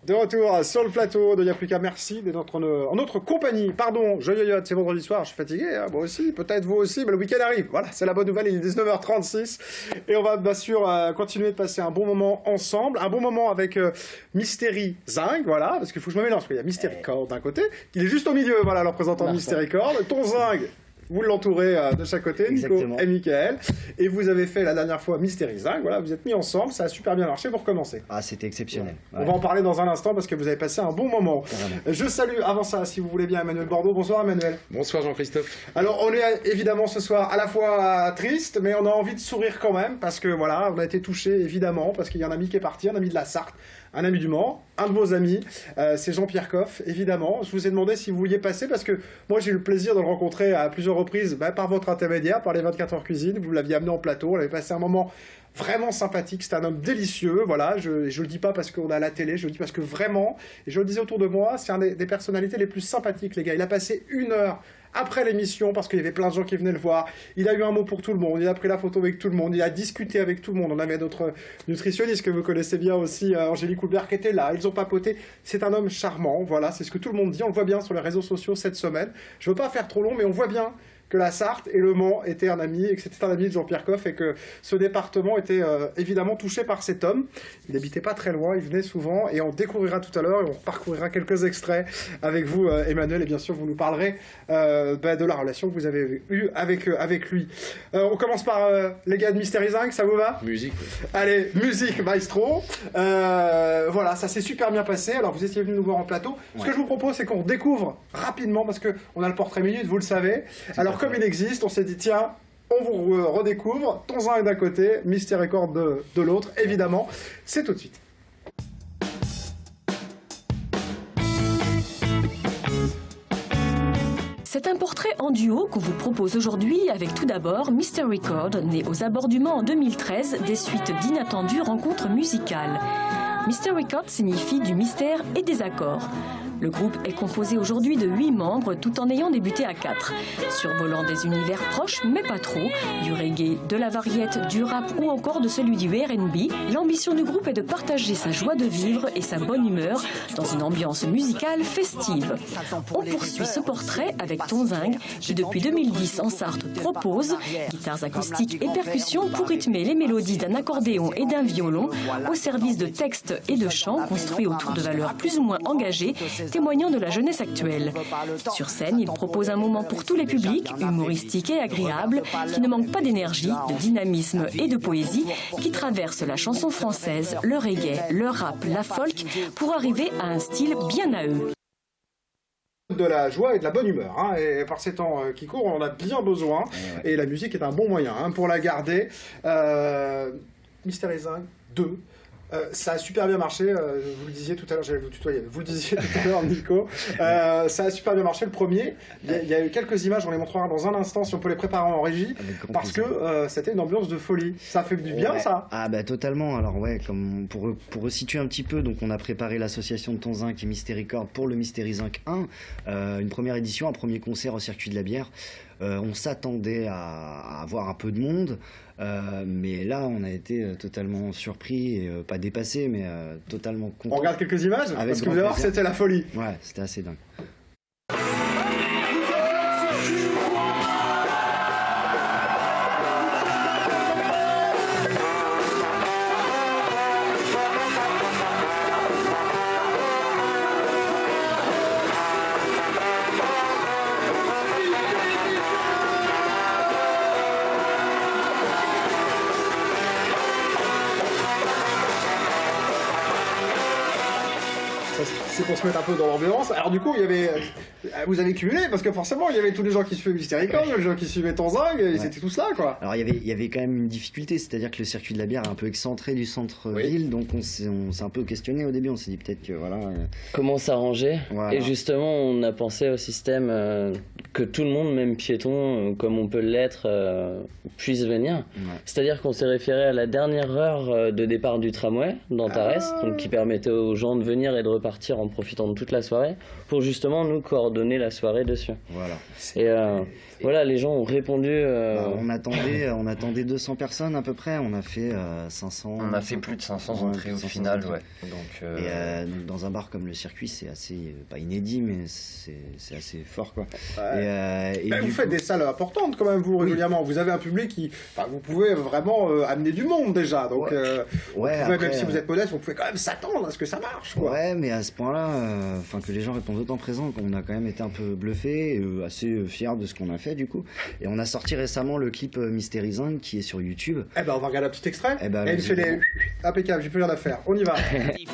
De retour sur le plateau de Y'a plus qu'à, merci d'être en notre compagnie. Pardon, je yoyote, c'est vendredi soir, je suis fatigué, hein, moi aussi, peut-être vous aussi, mais le week-end arrive. Voilà, c'est la bonne nouvelle, il est 19h36. Et on va bien sûr continuer de passer un bon moment ensemble. Un bon moment avec Mystery Zinc, voilà, parce qu'il faut que je me mélange, parce qu'il y a Mystery Cord d'un côté, il est juste au milieu, voilà, le représentant de Mystery Cord. Ton Zinc, vous l'entourez de chaque côté, Nico et Michael. Et vous avez fait la dernière fois Mystery Zinc, voilà, vous êtes mis ensemble, ça a super bien marché, vous recommencez. Ah, c'était exceptionnel. Ouais. On va en parler dans un instant parce que vous avez passé un bon moment. Carrément. Je salue avant ça, si vous voulez bien, Emmanuel Bordeaux. Bonsoir Emmanuel. Bonsoir Jean-Christophe. Alors on est évidemment ce soir à la fois triste, mais on a envie de sourire quand même parce que voilà, on a été touché évidemment parce qu'il y a un ami qui est parti, un ami de la Sarthe, un ami du Mans, un de vos amis, c'est Jean-Pierre Coff, évidemment. Je vous ai demandé si vous vouliez passer parce que moi j'ai eu le plaisir de le rencontrer à plusieurs reprises par votre intermédiaire, par les 24 heures cuisine. Vous l'aviez amené en plateau, on avait passé un moment vraiment sympathique, c'est un homme délicieux, voilà, je le dis pas parce qu'on est à la télé, je le dis parce que vraiment, et je le disais autour de moi, c'est un des personnalités les plus sympathiques, les gars. Il a passé 1 heure après l'émission, parce qu'il y avait plein de gens qui venaient le voir, il a eu un mot pour tout le monde, il a pris la photo avec tout le monde, il a discuté avec tout le monde, on avait d'autres nutritionnistes que vous connaissez bien aussi, Angélique Houlbert qui était là, ils ont papoté, c'est un homme charmant, voilà, c'est ce que tout le monde dit, on le voit bien sur les réseaux sociaux cette semaine, je veux pas faire trop long, mais on voit bien que la Sarthe et le Mans étaient un ami, et que c'était un ami de Jean-Pierre Coff, et que ce département était évidemment touché par cet homme. Il n'habitait pas très loin, il venait souvent, et on découvrira tout à l'heure, et on parcourira quelques extraits avec vous, Emmanuel, et bien sûr vous nous parlerez de la relation que vous avez eue avec lui. On commence par les gars de Mystery Zinc, ça vous va? Musique. Ouais. Allez, musique, maestro. Voilà, ça s'est super bien passé. Alors vous étiez venu nous voir en plateau. Ce que je vous propose, c'est qu'on découvre rapidement, parce qu'on a le portrait minute, vous le savez. Alors comme il existe, on s'est dit, tiens, on vous redécouvre. Ton Zinc d'un côté, Mystery Cord de l'autre, évidemment. C'est tout de suite. C'est un portrait en duo qu'on vous propose aujourd'hui avec tout d'abord Mystery Cord, né aux abords du Mans en 2013 des suites d'inattendues rencontres musicales. Mystery Cord signifie du mystère et des accords. Le groupe est composé aujourd'hui de 8 membres tout en ayant débuté à 4. Survolant des univers proches mais pas trop, du reggae, de la variette, du rap ou encore de celui du R&B, l'ambition du groupe est de partager sa joie de vivre et sa bonne humeur dans une ambiance musicale festive. On poursuit ce portrait avec Ton Zinc qui depuis 2010 en Sarthe propose guitares acoustiques et percussions pour rythmer les mélodies d'un accordéon et d'un violon au service de textes et de chants construits autour de valeurs plus ou moins engagées témoignant de la jeunesse actuelle. Sur scène, il propose un moment pour tous les publics, humoristique et agréable, qui ne manque pas d'énergie, de dynamisme et de poésie, qui traverse la chanson française, le reggae, le rap, la folk, pour arriver à un style bien à eux. De la joie et de la bonne humeur, hein, et par ces temps qui courent, on en a bien besoin, et la musique est un bon moyen pour la garder. Mystery Zinc 2. Ça a super bien marché, vous le disiez tout à l'heure, j'allais vous tutoyer, vous le disiez tout à l'heure Nico, ça a super bien marché le premier, il y a eu quelques images, on les montrera dans un instant si on peut les préparer en régie, parce que c'était une ambiance de folie, ça fait du bien ça? Ah bah totalement, alors ouais, comme pour resituer un petit peu, donc on a préparé l'association de Ton Zinc et Mystery Cord pour le Mystery Zinc 1, une première édition, un premier concert au Circuit de la Bière. On s'attendait à avoir un peu de monde, mais là on a été totalement surpris, et, pas dépassé, mais totalement content. On regarde quelques images, avec parce que vous allez voir que c'était la folie. Ouais, c'était assez dingue. C'est pour se mettre un peu dans l'ambiance. Alors du coup, il y avait, vous avez cumulé parce que forcément, il y avait tous les gens qui suivaient Mystery Cord, les gens qui suivaient Ton Zinc, et c'était tous là, quoi. Alors il y avait quand même une difficulté, c'est-à-dire que le Circuit de la Bière est un peu excentré du centre-ville, donc on s'est un peu questionné au début. On s'est dit peut-être que voilà. Comment s'arranger. Voilà. Et justement, on a pensé au système que tout le monde, même piéton, comme on peut l'être, puisse venir. Ouais. C'est-à-dire qu'on s'est référé à la dernière heure de départ du tramway d'Antares, donc qui permettait aux gens de venir et de repartir en profitant de toute la soirée pour justement nous coordonner la soirée dessus. Voilà. Et voilà, les gens ont répondu. On attendait 200 personnes à peu près, on a fait 500. On a fait plus de 500 entrées au final, ouais. Donc, donc dans un bar comme le Circuit, c'est assez, pas inédit, mais c'est assez fort, quoi. Ouais. Et vous faites des salles importantes quand même, vous, régulièrement. Vous avez un public qui... Enfin, vous pouvez vraiment amener du monde déjà. Donc, après, même si vous êtes modeste, vous pouvez quand même s'attendre à ce que ça marche, quoi. Ouais, mais à ce point-là, que les gens répondent autant présents, qu'on a quand même été un peu bluffés, assez fiers de ce qu'on a fait du coup. Et on a sorti récemment le clip Mystery Zinc qui est sur YouTube. Eh ben, on va regarder un petit extrait. Et il fait les... Impeccable, j'ai plus rien à faire. On y va.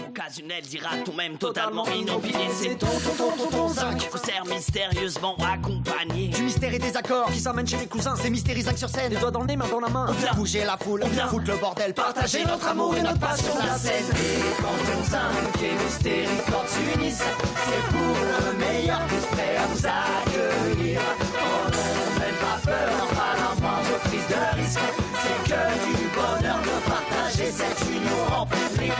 Occasionnel, dira-t-on même totalement inopiné. C'est ton zinc. Vous sert mystérieusement accompagné. Du mystère et des accords qui s'emmènent chez les cousins. C'est Mystery Zinc sur scène. Les doigts dans le nez, main dans la main. On vient bouger la foule, on vient foutre le bordel, partager notre amour et notre passion de la scène. Et quand ton zinc et Mystery Records s'unissent, c'est pour le meilleur, tous prêts à vous accueillir. Oh non, même pas peur, pas la moindre prise de risque. C'est que du bonheur de partager cette union en public.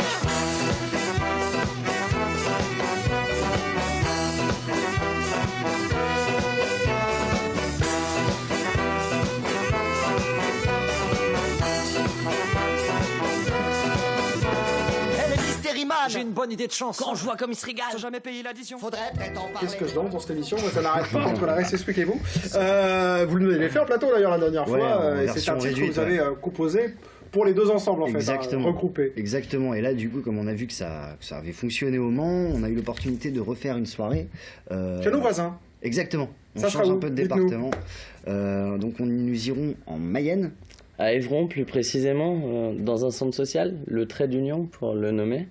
J'ai une bonne idée de chanson. Quand je vois comme il se régale, Sans jamais payer l'addition. Faudrait peut-être en parler. Qu'est-ce que je danse dans cette émission? Moi, ça n'arrête pas entre la Reste Explique et vous. Vous l'avez fait en plateau d'ailleurs la dernière fois. Et c'est un titre que vous avez composé pour les deux ensemble en fait, regroupés. Exactement. Et là, du coup, comme on a vu que ça avait fonctionné au Mans, on a eu l'opportunité de refaire une soirée. Chez nos voisins. Exactement. On Ça change sera un où? peu de Dites-nous. département. Donc nous irons en Mayenne. À Évron, plus précisément, dans un centre social, le Trait d'Union pour le nommer.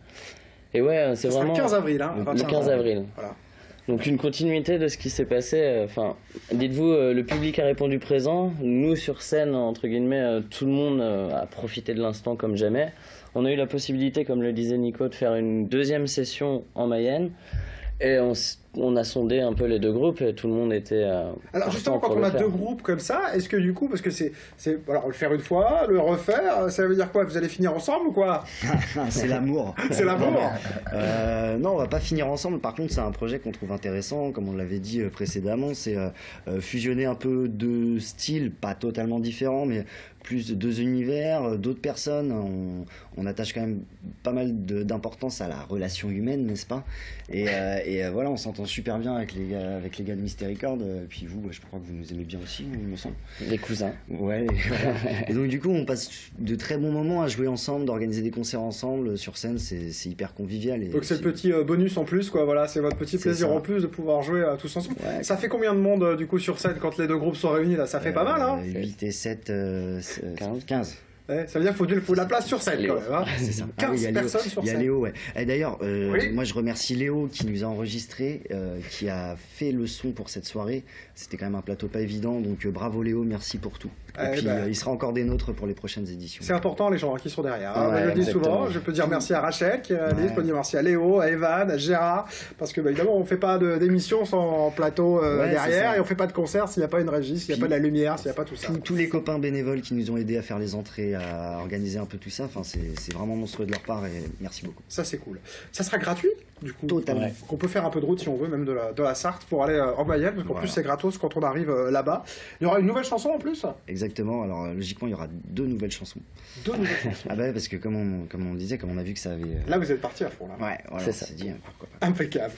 Et ouais, c'est Ce sera vraiment. le 15 avril. Hein, Le 15 avril. Voilà. Donc une continuité de ce qui s'est passé. Dites-vous, le public a répondu présent. Nous, sur scène, entre guillemets, tout le monde a profité de l'instant comme jamais. On a eu la possibilité, comme le disait Nico, de faire une deuxième session en Mayenne. Et on a sondé un peu les deux groupes et tout le monde était. Alors justement, quand pour on le a faire. deux groupes comme ça, est-ce que du coup, parce que alors le faire une fois, le refaire, ça veut dire quoi? Vous allez finir ensemble ou quoi? C'est l'amour. C'est l'amour. Non, on va pas finir ensemble. Par contre, c'est un projet qu'on trouve intéressant, comme on l'avait dit précédemment. C'est fusionner un peu deux styles, pas totalement différents, mais plus de deux univers, d'autres personnes. On attache quand même pas mal d'importance à la relation humaine, n'est-ce pas? Et voilà, on s'entend super bien avec les gars de Mystery Records. Puis vous, je crois que vous nous aimez bien aussi, il me semble. Les cousins. Ouais. Et donc du coup, on passe de très bons moments à jouer ensemble, d'organiser des concerts ensemble sur scène. C'est hyper convivial. Et Donc c'est le petit bonus en plus, quoi. Voilà, c'est votre petit C'est plaisir ça. en plus de pouvoir jouer tous ensemble. Ouais. Ça fait combien de monde du coup sur scène quand les deux groupes sont réunis là? Ça fait pas mal, hein? 8 et 7, 15. Ouais, ça veut dire qu'il faut de la place sur scène Léo. quand même. Hein. C'est ça. 15 il y a personnes Léo. sur Il y a scène. Léo, ouais. Et d'ailleurs, Oui. moi je remercie Léo qui nous a enregistré, qui a fait le son pour cette soirée. C'était quand même un plateau pas évident, donc bravo Léo, merci pour tout. Et Eh puis ben. Il sera encore des nôtres pour les prochaines éditions. C'est important les gens qui sont derrière. Hein. Ouais, Je le dis exactement. souvent, je peux dire merci à Rachel qui est à Nice, je peux dire merci à Léo, à Evan, à Gérard, parce que évidemment on fait pas d'émission sans plateau Ouais, c'est derrière ça. et on fait pas de concert s'il n'y a pas une régie, s'il n'y a Puis- pas de la lumière, s'il n'y a pas tout ça. Tous les copains bénévoles qui nous ont aidés à faire les entrées, à organiser un peu tout ça, enfin, c'est vraiment monstrueux de leur part et merci beaucoup. Ça c'est cool. Ça sera gratuit du coup. Totalement. Ouais. On peut faire un peu de route si on veut, même de la Sarthe pour aller en Mayenne, parce qu'en Voilà. plus c'est gratos quand on arrive là-bas. Il y aura une nouvelle chanson en plus. Exactement, alors logiquement il y aura 2 nouvelles chansons. 2 nouvelles chansons. Ah bah parce que comme on disait, comme on a vu que ça avait... Là vous êtes parti à fond là. Ouais, voilà, C'est on ça. s'est dit, pourquoi pas. Impeccable.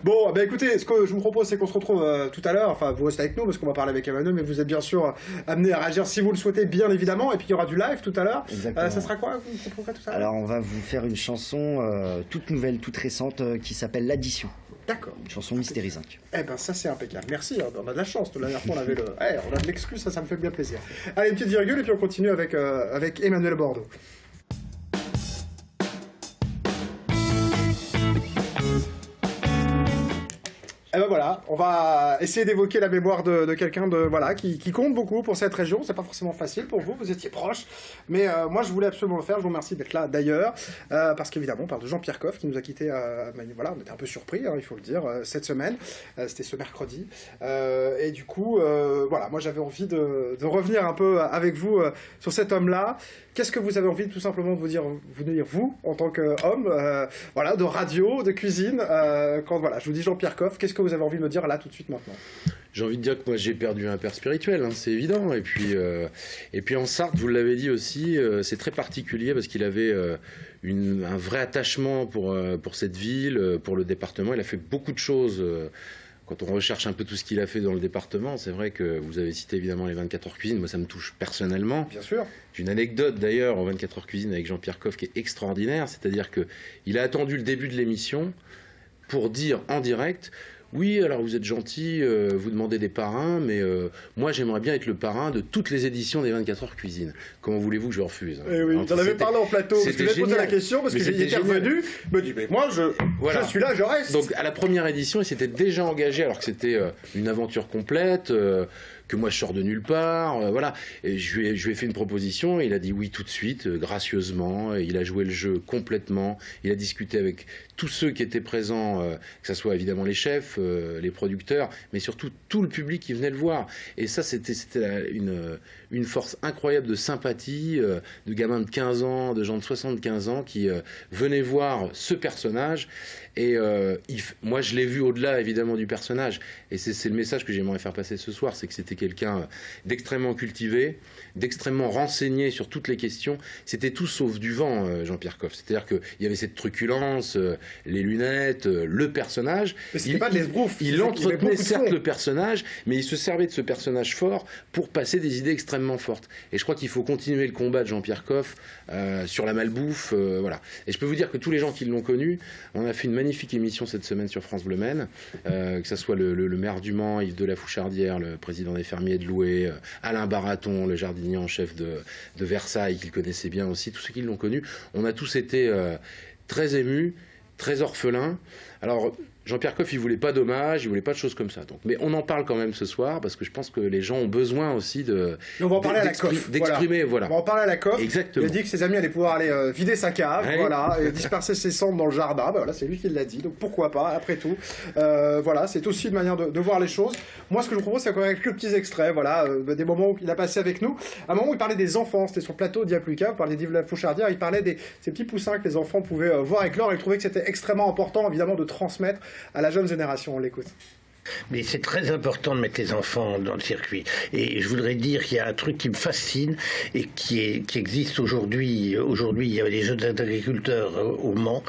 Bon, bah écoutez, ce que je vous propose, c'est qu'on se retrouve tout à l'heure. Enfin, vous restez avec nous parce qu'on va parler avec Emmanuel, mais vous êtes bien sûr amené à réagir si vous le souhaitez, bien évidemment. Et puis il y aura du live tout à l'heure. Exactement. Ça sera quoi? Vous me proposerez tout à l'heure. Alors on va vous faire une chanson toute nouvelle, toute récente, qui s'appelle L'Addition. D'accord. Une chanson Mystery Zinc. Eh ben ça c'est impeccable. Merci. On a de la chance. La dernière fois on avait on a de l'excuse, ça me fait bien plaisir. Allez, une petite virgule et puis on continue avec Emmanuel Bordeaux. Et ben voilà, on va essayer d'évoquer la mémoire de quelqu'un qui compte beaucoup pour cette région. C'est pas forcément facile pour vous étiez proche, mais moi je voulais absolument le faire. Je vous remercie d'être là d'ailleurs, parce qu'évidemment on parle de Jean-Pierre Coff qui nous a quittés. On était un peu surpris, il faut le dire, cette semaine. C'était ce mercredi, et du coup, moi j'avais envie de revenir un peu avec vous sur cet homme-là. Qu'est-ce que vous avez envie tout simplement de vous dire, vous, en tant qu'homme, de radio, de cuisine, quand je vous dis Jean-Pierre Coff, qu'est-ce que vous avez envie de me dire là tout de suite maintenant? J'ai envie de dire que moi j'ai perdu un père spirituel, c'est évident. Et puis en Sarthe, vous l'avez dit aussi, c'est très particulier parce qu'il avait un vrai attachement pour cette ville, pour le département. Il a fait beaucoup de choses. Quand on recherche un peu tout ce qu'il a fait dans le département, c'est vrai que vous avez cité évidemment les 24 heures cuisine. Moi, ça me touche personnellement. Bien sûr. J'ai une anecdote d'ailleurs en 24 heures cuisine avec Jean-Pierre Coff qui est extraordinaire. C'est-à-dire qu'il a attendu le début de l'émission pour dire en direct: oui, alors vous êtes gentil, vous demandez des parrains, mais moi j'aimerais bien être le parrain de toutes les éditions des 24 heures cuisine. Comment voulez-vous que je refuse? Oui, j'en avais parlé en plateau, parce que j'ai posé la question, parce que j'étais revenu, je me dis, mais moi je suis là, je reste. Donc à la première édition, il s'était déjà engagé, alors que c'était une aventure complète, que moi je sors de nulle part, Et je lui ai fait une proposition, et il a dit oui tout de suite, gracieusement, et il a joué le jeu complètement, il a discuté avec tous ceux qui étaient présents, que ce soit évidemment les chefs, les producteurs, mais surtout tout le public qui venait le voir. Et ça, c'était une force incroyable de sympathie, de gamins de 15 ans, de gens de 75 ans qui venaient voir ce personnage. Et moi, je l'ai vu au-delà, évidemment, du personnage. Et c'est le message que j'aimerais faire passer ce soir, c'est que c'était quelqu'un d'extrêmement cultivé, d'extrêmement renseigné sur toutes les questions. C'était tout sauf du vent, Jean-Pierre Coff. C'est-à-dire qu'il y avait cette truculence, les lunettes, le personnage. Mais c'était pas de l'esbrouf. Il entretenait certes le personnage, mais il se servait de ce personnage fort pour passer des idées extrêmement fortes. Et je crois qu'il faut continuer le combat de Jean-Pierre Coff sur la malbouffe. Et je peux vous dire que tous les gens qui l'ont connu, on a fait une magnifique émission cette semaine sur France Bleu Maine, que ce soit le maire du Mans, Yves de la Fouchardière, le président des fermiers de Loué, Alain Baraton, le jardinier en chef de Versailles, qu'il connaissait bien aussi, tous ceux qui l'ont connu. On a tous été très émus, très orphelins. Alors, Jean-Pierre Coff, il voulait pas d'hommage, il voulait pas de choses comme ça. Donc, mais on en parle quand même ce soir parce que je pense que les gens ont besoin aussi on va en parler à la Coff. D'exprimer, voilà. On va en parler à la Coff. Exactement. Il a dit que ses amis allaient pouvoir aller vider sa cave, et disperser ses cendres dans le jardin. C'est lui qui l'a dit. Donc pourquoi pas, après tout. C'est aussi une manière de voir les choses. Moi, ce que je vous propose, c'est encore quelques petits extraits, des moments où il a passé avec nous. À un moment où il parlait des enfants, c'était sur le plateau d'Iapluca, vous parlez d'Yves de la Fouchardière, il parlait de ces petits poussins que les enfants pouvaient voir avec l'or. Il trouvait que c'était extrêmement important, évidemment, de transmettre à la jeune génération. On l'écoute. Mais c'est très important de mettre les enfants dans le circuit. Et je voudrais dire qu'il y a un truc qui me fascine et qui existe aujourd'hui. Aujourd'hui, il y a les jeunes agriculteurs au Mans.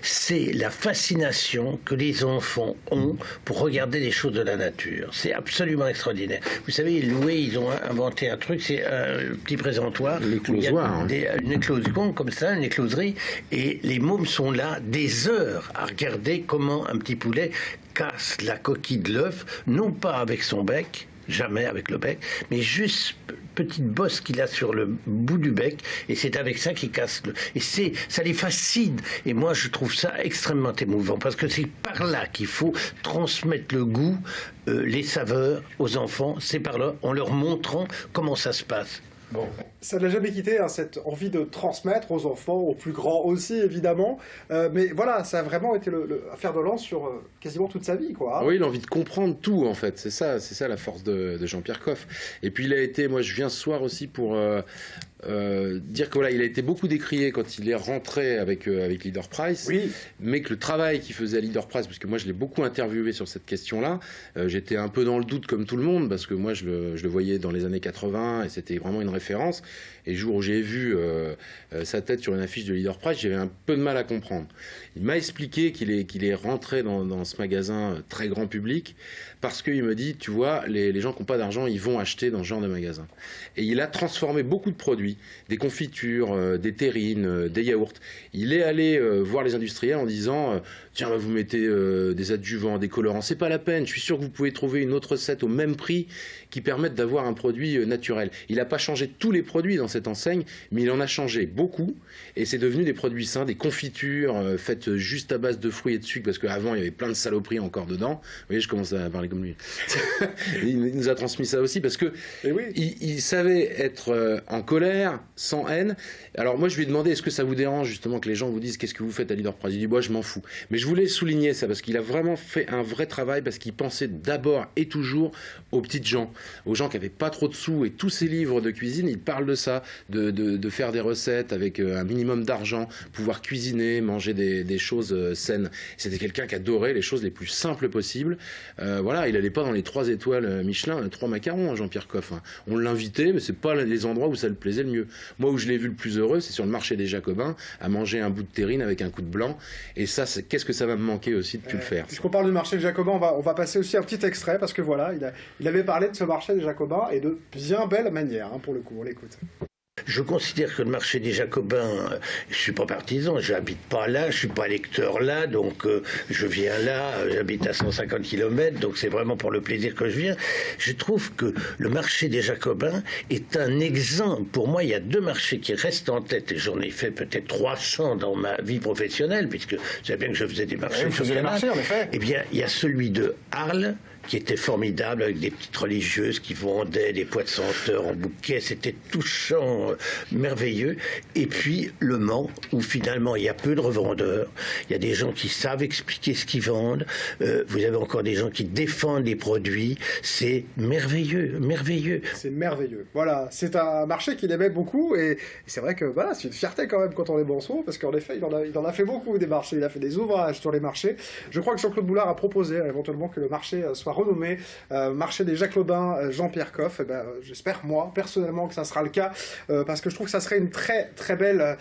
C'est la fascination que les enfants ont pour regarder les choses de la nature. C'est absolument extraordinaire. Vous savez, Loué, ils ont inventé un truc, c'est un petit présentoir. L'éclosoir. Une éclosion comme ça, une écloserie. Et les mômes sont là des heures à regarder comment un petit poulet casse la coquille de l'œuf, non pas avec son bec, jamais avec le bec, mais juste petite bosse qu'il a sur le bout du bec, et c'est avec ça qu'il casse le... Et ça les fascine. Et moi, je trouve ça extrêmement émouvant, parce que c'est par là qu'il faut transmettre le goût, les saveurs aux enfants, c'est par là, en leur montrant comment ça se passe. Bon. Ça ne l'a jamais quitté, cette envie de transmettre aux enfants, aux plus grands aussi, évidemment. Mais voilà, ça a vraiment été le fer de lance sur quasiment toute sa vie, quoi. Oui, il a envie de comprendre tout, en fait. C'est ça la force de Jean-Pierre Coff. Et puis il a été, moi je viens ce soir aussi pour dire que il a été beaucoup décrié quand il est rentré avec Leader Price, mais que le travail qu'il faisait à Leader Price, parce que moi je l'ai beaucoup interviewé sur cette question-là, j'étais un peu dans le doute comme tout le monde, parce que moi je le voyais dans les années 80 et c'était vraiment une référence. Et le jour où j'ai vu sa tête sur une affiche de Leader Price, j'avais un peu de mal à comprendre. Il m'a expliqué qu'il est rentré dans ce magasin très grand public parce qu'il me dit, tu vois, les gens qui n'ont pas d'argent, ils vont acheter dans ce genre de magasin. Et il a transformé beaucoup de produits, des confitures, des terrines, des yaourts. Il est allé voir les industriels en disant tiens, vous mettez des adjuvants, des colorants, c'est pas la peine, je suis sûr que vous pouvez trouver une autre recette au même prix qui permette d'avoir un produit naturel. Il n'a pas changé tous les produits dans cette enseigne, mais il en a changé beaucoup, et c'est devenu des produits sains, des confitures faites juste à base de fruits et de sucre, parce qu'avant il y avait plein de saloperies encore dedans. Vous voyez, je commence à parler comme lui. Il nous a transmis ça aussi, parce que il savait être en colère, sans haine. Alors moi je lui ai demandé, est-ce que ça vous dérange justement que les gens vous disent qu'est-ce que vous faites à Leader Prize? Il dit, moi je m'en fous. Mais je voulais souligner ça, parce qu'il a vraiment fait un vrai travail, parce qu'il pensait d'abord et toujours aux petites gens, aux gens qui n'avaient pas trop de sous, et tous ses livres de cuisine, il parle de ça, de faire des recettes avec un minimum d'argent, pouvoir cuisiner, manger des choses saines. C'était quelqu'un qui adorait les choses les plus simples possibles. Voilà, il n'allait pas dans les 3 étoiles Michelin, 3 macarons, Jean-Pierre Coff. Hein. On l'invitait, mais c'est pas les endroits où ça le plaisait le mieux. Moi, où je l'ai vu le plus heureux, c'est sur le marché des Jacobins, à manger un bout de terrine avec un coup de blanc. Et ça, qu'est-ce que ça va me manquer aussi de plus le faire. Puisqu'on parle du marché des Jacobins, on va passer aussi un petit extrait, parce que voilà, il avait parlé de ce marché des Jacobins, et de bien belle manière, hein, pour le coup, on l'écoute. Je considère que le marché des Jacobins, je suis pas partisan, j'habite pas là, je suis pas lecteur là, donc je viens là, j'habite à 150 km, donc c'est vraiment pour le plaisir que je viens. Je trouve que le marché des Jacobins est un exemple. Pour moi, il y a 2 marchés qui restent en tête, et j'en ai fait peut-être 300 dans ma vie professionnelle, puisque vous savez bien que je faisais des marchés. Oui, vous faisiez des marchés, en effet. Eh bien, il y a celui de Arles, qui était formidable, avec des petites religieuses qui vendaient des pois de senteur en bouquet. C'était touchant, merveilleux. Et puis Le Mans, où finalement il y a peu de revendeurs. Il y a des gens qui savent expliquer ce qu'ils vendent. Vous avez encore des gens qui défendent les produits. C'est merveilleux, merveilleux. C'est merveilleux. Voilà, c'est un marché qu'il aimait beaucoup, et c'est vrai que voilà, c'est une fierté quand même quand on est Bonson, parce qu'en effet, il en a fait beaucoup des marchés. Il a fait des ouvrages sur les marchés. Je crois que Jean-Claude Boulard a proposé éventuellement que le marché soit renommé marché des Jacobins Jean-Pierre Coff. Et ben, j'espère, moi, personnellement, que ça sera le cas, parce que je trouve que ça serait une très, très belle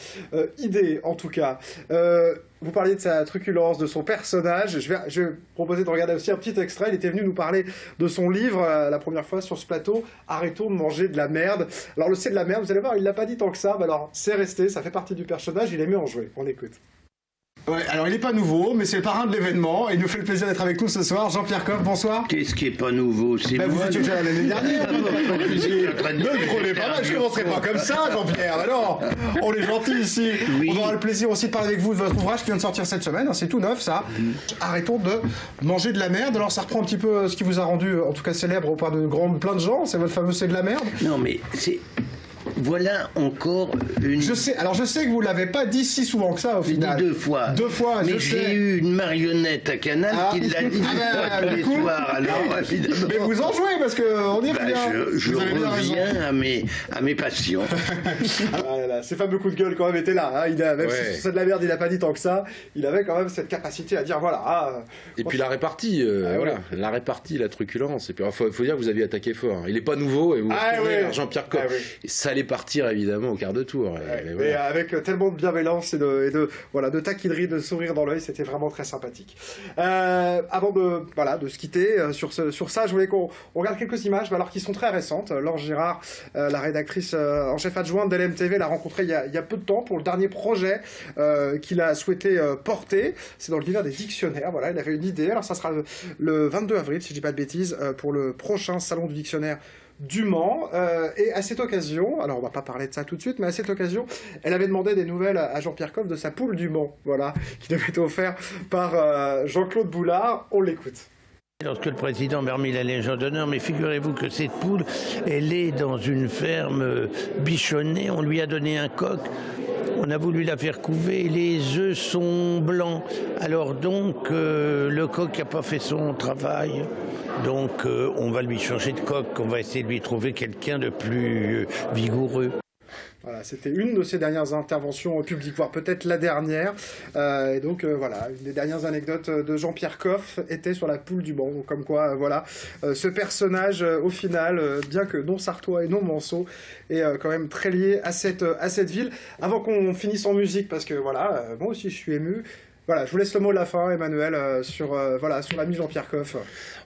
idée, en tout cas. Vous parliez de sa truculence, de son personnage. Je vais proposer de regarder aussi un petit extrait. Il était venu nous parler de son livre, la première fois sur ce plateau, « Arrêtons de manger de la merde ». Alors, le « c'est de la merde », vous allez voir, il l'a pas dit tant que ça, mais alors, c'est resté, ça fait partie du personnage, il aimait en jouer. On écoute. Ouais, alors il n'est pas nouveau, mais c'est le parrain de l'événement, et il nous fait le plaisir d'être avec nous ce soir. Jean-Pierre Coff, bonsoir. Qu'est-ce qui est pas nouveau? C'est vous étiez déjà l'année dernière. Ne le prenez pas mal, je ne commencerai pas comme ça, Jean-Pierre. Alors, on est gentil ici. Oui. On aura le plaisir aussi de parler avec vous de votre ouvrage qui vient de sortir cette semaine. C'est tout neuf, ça. Arrêtons de manger de la merde. Alors, ça reprend un petit peu ce qui vous a rendu, en tout cas célèbre auprès de plein de gens. C'est votre fameux c'est de la merde. Non, mais c'est... Voilà encore une... Je sais que vous ne l'avez pas dit si souvent que ça, au final. Dit 2 fois. 2 fois, mais j'ai eu une marionnette à Canal qui l'a dit tous les soirs. Alors, évidemment... Mais vous en jouez, parce qu'on y revient. Je reviens à mes passions. Ces fameux coups de gueule, quand même, étaient là. Hein. Même si c'est de la merde, il n'a pas dit tant que ça. Il avait quand même cette capacité à dire, voilà... Et puis la répartie, voilà. La répartie, la truculence. Et puis, il faut dire que vous aviez attaqué fort. Hein. Il n'est pas nouveau, et vous Jean-Pierre Coff. Ça allait partir évidemment au quart de tour. Mais avec tellement de bienveillance et de taquinerie, de sourire dans l'œil, c'était vraiment très sympathique. Avant de se quitter sur ça, je voulais qu'on regarde quelques images, alors qui sont très récentes. Laure Gérard, la rédactrice en chef adjointe d'LMTV, l'a rencontrée il y a peu de temps pour le dernier projet qu'il a souhaité porter. C'est dans l'univers des dictionnaires. Voilà, il avait une idée. Alors ça sera le 22 avril, si je dis pas de bêtises, pour le prochain salon du dictionnaire du Mans, et à cette occasion, alors on va pas parler de ça tout de suite, mais à cette occasion, elle avait demandé des nouvelles à Jean-Pierre Coff de sa poule du Mans, voilà, qui devait être offerte par Jean-Claude Boulard. On l'écoute. Lorsque le président m'a remis la Légion d'honneur, mais figurez-vous que cette poule, elle est dans une ferme bichonnée, on lui a donné un coq. On a voulu la faire couver, les œufs sont blancs. Alors donc, le coq n'a pas fait son travail. Donc, on va lui changer de coq, on va essayer de lui trouver quelqu'un de plus vigoureux. Voilà, c'était une de ses dernières interventions publiques, voire peut-être la dernière. Et donc voilà, une des dernières anecdotes de Jean-Pierre Coff était sur la poule du Mans. Comme quoi, voilà, ce personnage, au final, bien que non sartois et non manceau, est quand même très lié à cette ville. Avant qu'on finisse en musique, parce que voilà, moi aussi je suis ému, Voilà, je vous laisse le mot de la fin, Emmanuel, sur l'ami Jean-Pierre Coff.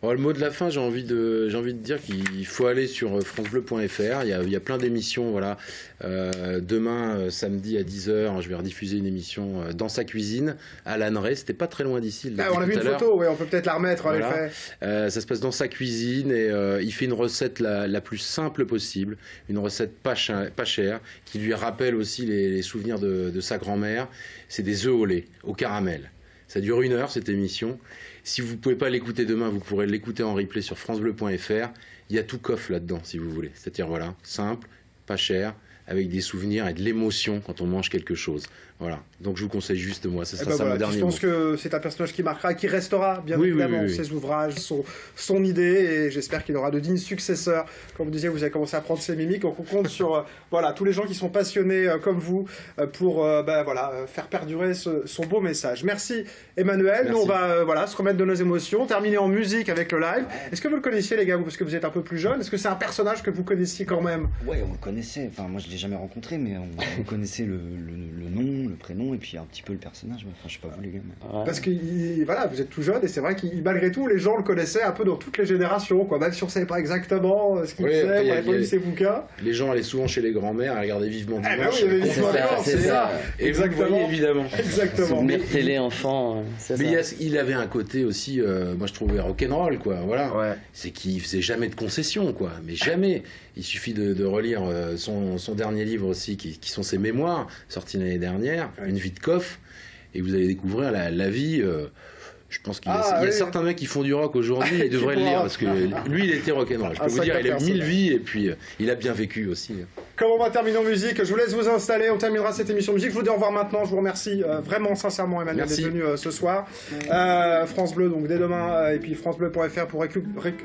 Le mot de la fin, j'ai envie de dire qu'il faut aller sur francebleu.fr. Il y a plein d'émissions. Voilà. Demain, samedi à 10h, je vais rediffuser une émission dans sa cuisine à Lanneray. C'était pas très loin d'ici. On a vu une photo, ouais, on peut peut-être la remettre, en effet. Ça se passe dans sa cuisine et il fait une recette la plus simple possible, une recette pas chère, qui lui rappelle aussi les souvenirs de sa grand-mère. C'est des œufs au lait, au caramel. Ça dure 1 heure, cette émission. Si vous ne pouvez pas l'écouter demain, vous pourrez l'écouter en replay sur francebleu.fr. Il y a tout Coff là-dedans, si vous voulez. C'est-à-dire, voilà, simple, pas cher, avec des souvenirs et de l'émotion quand on mange quelque chose. Voilà. Donc je vous conseille juste moi, c'est ça mon dernier mot. Je pense que c'est un personnage qui marquera et qui restera, bien évidemment, ses ouvrages, son idée, et j'espère qu'il aura de dignes successeurs. Comme vous disiez, vous avez commencé à prendre ses mimiques, donc on compte sur tous les gens qui sont passionnés comme vous pour faire perdurer son beau message. Merci Emmanuel. Nous on va se remettre de nos émotions, terminer en musique avec le live. Est-ce que vous le connaissiez les gars, parce que vous êtes un peu plus jeune? Est-ce que c'est un personnage que vous connaissiez quand même? Ouais, on le connaissait, enfin moi je l'ai jamais rencontré, mais on connaissait le nom, le prénom et puis un petit peu le personnage. Enfin, je sais pas vous les gars. Mais... Parce que vous êtes tout jeune et c'est vrai que malgré tout les gens le connaissaient un peu dans toutes les générations, quoi. Même si on savait pas exactement ce qu'il faisait, on n'avait pas lu ses bouquins. Les gens allaient souvent chez les grands-mères à regarder Vivement Dimanche. C'est ça. Et vous le voyez évidemment. Exactement. Souvenir télé enfant. Mais il avait un côté aussi, moi je trouvais rock'n'roll, quoi. Voilà. Ouais. C'est qu'il faisait jamais de concessions, quoi. Mais jamais. Il suffit de relire son dernier livre aussi, qui sont ses mémoires, sorti l'année dernière, Une vie de Coff, et vous allez découvrir la vie. Je pense qu'il y a certains mecs qui font du rock aujourd'hui, ils devraient le lire, parce que lui, il était rock'n'roll. Je peux vous dire, il a 1000 vies, et puis il a bien vécu aussi. Comme on va terminer en musique, je vous laisse vous installer, on terminera cette émission musique. Je vous dis au revoir maintenant, je vous remercie vraiment sincèrement Emmanuel d'être venu ce soir. France Bleu, donc dès demain, et puis francebleu.fr pour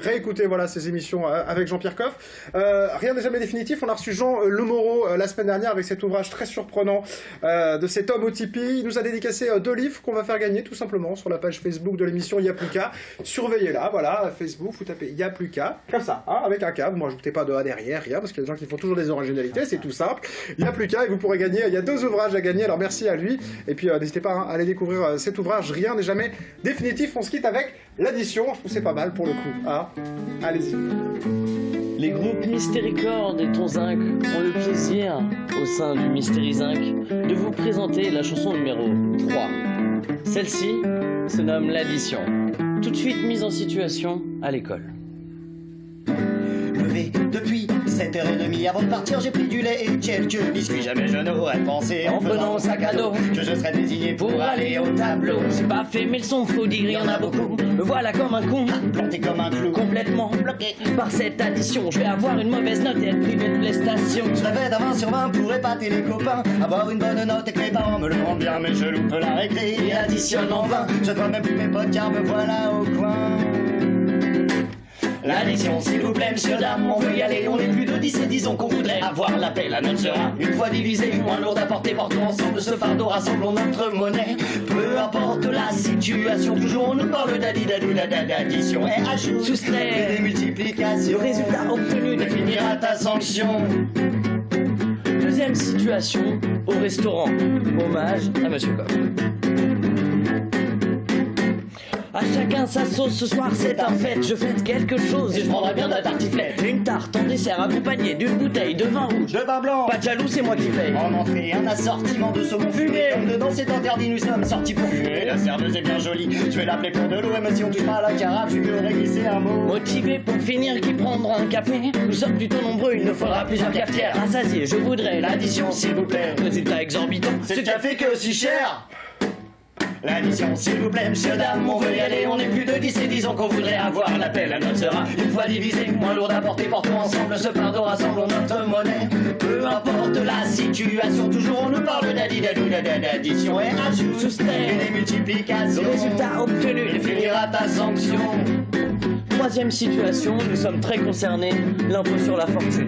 réécouter ces émissions avec Jean-Pierre Coff. Rien n'est jamais définitif, on a reçu Jean Lemoreau la semaine dernière avec cet ouvrage très surprenant de cet homme au Tipeee. Il nous a dédicacé 2 livres qu'on va faire gagner tout simplement sur la page Facebook de l'émission Y'a plus qu'à. Surveillez-la, voilà, Facebook, vous tapez Y'a plus qu'à, comme ça, avec un K. Moi, je n'ajoutez pas de A derrière, rien, parce qu'il y a des gens qui font toujours des originalités, c'est tout simple. Y'a plus qu'à, et vous pourrez gagner. Il y a 2 ouvrages à gagner, alors merci à lui. Et puis, n'hésitez pas à aller découvrir cet ouvrage. Rien n'est jamais définitif. On se quitte avec l'addition. Je trouve que c'est pas mal pour le coup. Allez-y. Les groupes Mystericord et Tonzinc ont le plaisir, au sein du Mysteryzinc, de vous présenter la chanson numéro 3. Celle-ci se nomme l'addition. Tout de suite mise en situation à l'école. Levé depuis 7h30 avant de partir, j'ai pris du lait et quelques biscuits. Jamais je n'aurais pensé en prenant mon sac à dos que je serais désigné pour aller au tableau. J'ai pas fait mes leçons, faut dire, il y en a beaucoup. Me voilà comme un con, planté comme un clou, complètement bloqué par cette addition. Je vais avoir une mauvaise note et être privé de les stations. Je rêvais d'un 20 sur 20 pour épater les copains, avoir une bonne note et que mes parents me le rendent bien. Mais je loupe la récré et additionne en vain. Je dois même plus mes potes car me voilà au coin. L'addition, s'il vous plaît, monsieur, dame, on veut y aller. On est plus de 10 et disons qu'on voudrait avoir la paix. La note sera une fois divisée, moins lourde à porter. Portons ensemble ce fardeau, rassemblons notre monnaie. Peu importe la situation, toujours on nous parle d'addition et ajout, soustrait et des multiplications. Le résultat obtenu définira ta sanction. Deuxième situation, au restaurant. Hommage à monsieur Coff. À chacun sa sauce, ce soir c'est un fête. Je fête quelque chose et je prendrai bien de la tartiflette. Une tarte en dessert accompagnée d'une bouteille de vin rouge, de vin blanc. Pas de jaloux, c'est moi qui paye. En entrée, un assortiment de saumon fumé. Comme dedans c'est interdit, nous sommes sortis pour fumer. La serveuse est bien jolie, je vais l'appeler pour de l'eau. Et même si on touche pas à la carafe, je lui aurais glissé un mot. Motivé pour finir, qui prendra un café? Nous sommes plutôt nombreux, il nous faudra plusieurs cafetières. Rassasié, je voudrais l'addition s'il vous plaît. Résultat exorbitant, c'est le café qui est aussi cher. L'addition, s'il vous plaît, monsieur, dame, on veut y aller. On est plus de 10 et disons qu'on voudrait avoir la paix. La note sera une fois divisée, moins lourde à porter. Portons ensemble ce fardeau, rassemblons notre monnaie. Peu importe la situation, toujours on nous parle d'addition et ajout, soustrait et des multiplications. Le résultat obtenu définira ta sanction. Troisième situation, nous sommes très concernés, l'impôt sur la fortune.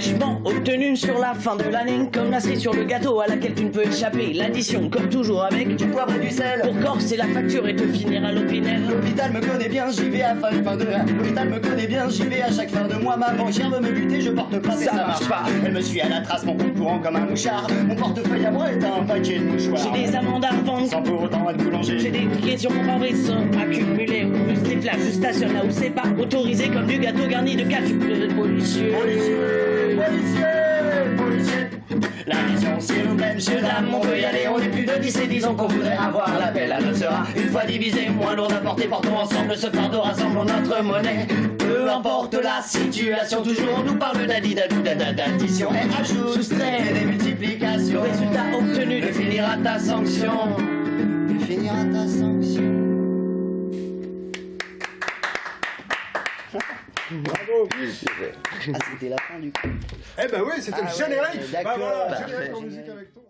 Engagement obtenu sur la fin de l'année, comme la cerise sur le gâteau à laquelle tu ne peux échapper. L'addition, comme toujours, avec Du poivre et du sel. pour corser la facture et te finir à l'opinel. L'hôpital me connaît bien, j'y vais à fin de L'hôpital me connaît bien, j'y vais à chaque fin de mois. Ma banquière veut me buter, je porte plainte et ça marche pas. Elle me suit à la trace, mon compte courant comme un mouchard. Mon portefeuille à moi est un paquet de mouchoirs. J'ai des amendes à revendre, Sans pour autant être boulanger. j'ai des questions pare-brise accumulées. Plus les flashs, je stationne là où c'est pas autorisé, comme du gâteau garni de ketchup. Policier. La mission s'il vous plaît, monsieur, dame, on veut y aller. On est plus de 10 et disons qu'on voudrait avoir l'appel. La note sera une fois divisée, moins lourde à porter. Portons ensemble ce fardeau, rassemblons notre monnaie. Peu importe la situation, toujours on nous parle d'addition et ajout, soustrait et des multiplications. Résultat obtenu, de finir à ta sanction. De finir à ta sanction. Bravo. Ah, c'était la fin du coup. Eh ben oui, c'était le Ah ouais, générique. Bah d'accord. voilà, Parfait. générique en musique avec toi.